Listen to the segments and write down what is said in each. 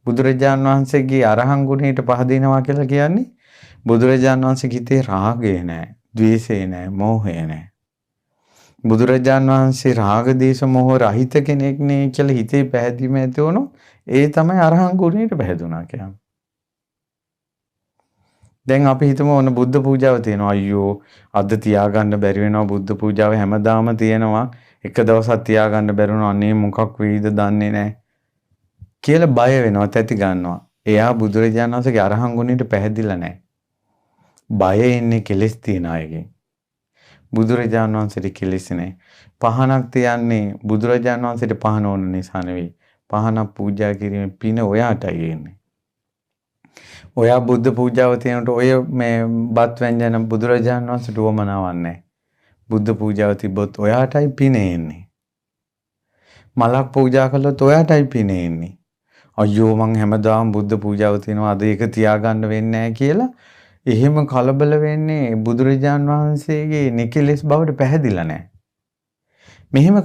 බුදුරජාණන් වහන්සේගේ අරහං ගුණයට පහදිනවා කියලා කියන්නේ බුදුරජාණන් වහන්සේගේ හිතේ රාගය නැහැ, ද්වේෂය නැහැ, මෝහය නැහැ. බුදුරජාණන් වහන්සේ රාග දේශ මොහ රහිත කෙනෙක් නේ කියලා හිතේ පැහැදීම ඇති වුණොත් ඒ තමයි අරහං ගුණයට පැහැදුනා කියන්නේ. දැන් අපි හිතමු ඔන්න බුද්ධ පූජාව තියෙනවා. අයියෝ අද තියාගන්න බැරි වෙනවා බුද්ධ පූජාව හැමදාම තියෙනවා. එක දවසක් තියාගන්න බැරි වුණා. අනේ මොකක් වෙයිද දන්නේ නැහැ කියලා බය වෙනවා, තැති ගන්නවා. එයා බුදුරජාණන් වහන්සේගේ අරහං ගුණයට පැහැදිලා නැහැ. බය එන්නේ කෙලෙස් තියන අයගෙන්. බුදුරජාණන් වහන්සේට කෙලෙස් නැහැ. පහනක් තියන්නේ බුදුරජාණන් වහන්සේට පහන ඕන නිසා නෙවෙයි. පහනක් පූජා කිරීමේ පින ඔයාටයි එන්නේ. ඔයා බුද්ධ පූජාව තියනකොට ඔය මේ බත් ව්‍යංජන බුදුරජාණන් වහන්සේට උවමනාවක් නැහැ. බුද්ධ පූජාව තිබ්බොත් ඔයාටයි පින එන්නේ. මලක් පූජා කළොත් ඔයාටයි පින එන්නේ. අයියෝ මං හැමදාම බුද්ධ පූජාව තියනවා අද ඒක තියාගන්න වෙන්නේ නැහැ කියලා එහෙම කලබල වෙන්නේ බුදුරජාන් වහන්සේගේ නිකලෙස් බවට පැහැදිලා නැහැ. මෙහෙම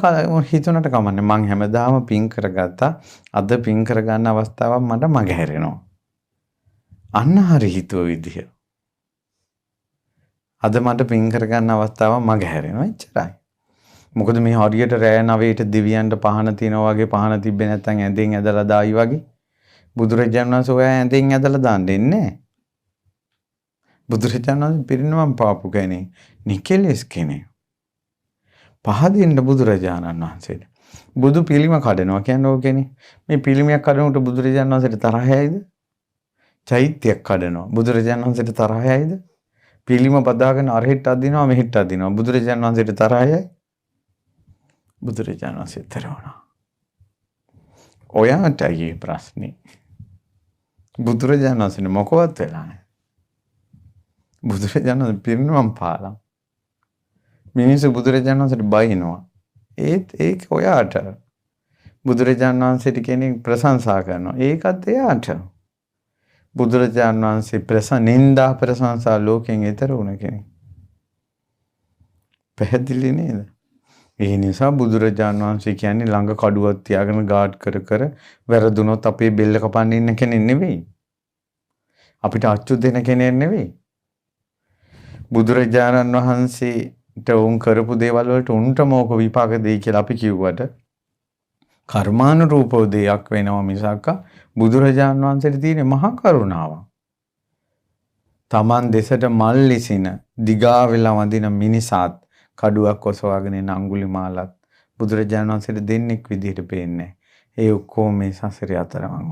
හිතුණට කමන්නේ මං හැමදාම පින් කරගත්තා අද පින් කරගන්න අවස්ථාවක් මට මගහැරෙනවා. අන්න හරි හිතුව විදිහ. අද මට පින් කරගන්න අවස්ථාවක් මගහැරෙනවා එච්චරයි. මොකද මේ හරියට රෑ 9ට දිව්‍යයන්ට පහන තියනවා වගේ පහන තිබ්බේ නැත්නම් ඇඳෙන් ඇදලා දායි වගේ බුදුරජාණන් වහන්සේ ඔයා ඇඳෙන් ඇදලා දාන්න දෙන්නේ නැහැ. බුදුරජාණන් වහන්සේ පිරිනමම් පාපු කෙනෙක්, නිකලෙස් කෙනෙක්. පහදින්න බුදුරජාණන් වහන්සේට. බුදු පිළිම කඩනවා කියන්නේ ඕකනේ. මේ පිළිමයක් කඩනකොට බුදුරජාණන් වහන්සේට තරහයයිද? චෛත්‍යයක් කඩනවා. බුදුරජාණන් වහන්සේට තරහයයිද? පිළිම බදාගෙන අරහෙට අදිනවා මෙහෙට අදිනවා. බුදුරජාණන් වහන්සේට තරහයයි? බුදුරජාණන් වහන්සේ තරවනවා. ඔයාටයි ප්‍රශ්නේ. බුදුරජාණන් වහන්සේ මොකවත් වෙලා නැහැ. බුදුරජාණන් වහන්සේ පිරිනමම් පාලා. මිනිස්සු බුදුරජාණන් වහන්සේට බයිනවා. ඒක ඔයාට. බුදුරජාණන් වහන්සේට කෙනෙක් ප්‍රශංසා කරනවා. ඒකත් එයාට. බුදුරජාණන් වහන්සේ නින්දා ප්‍රශංසා ලෝකෙන් ඈතර වුණ කෙනෙක්. පැහැදිලි නේද? ඒ නිසා බුදුරජාණන් වහන්සේ කියන්නේ ළඟ කඩුවක් තියාගෙන ගාඩ් කර කර වැරදුනොත් අපේ බෙල්ල කපන්න ඉන්න කෙනෙක් නෙවෙයි. අපිට අච්චු දෙන කෙනෙක් නෙවෙයි. බුදුරජාණන් වහන්සේට උන් කරපු දේවල් වලට උන්ට මොක විපාක දෙයි කියලා අපි කිව්වට කර්මානුරූපව දෙයක් වෙනවා මිසක් බුදුරජාණන් වහන්සේට තියෙන මහා කරුණාව. Taman දෙසට මල් ලිසින දිගා වෙලා වඳින මිනිසාත් කඩුවක් ඔසවාගෙන ඉන්න අඟුලිමාලත් බුදුරජාණන් වහන්සේට දෙන්නෙක් විදිහට පේන්නේ. ඒ ඔක්කොම මේ සසරේ අතරමං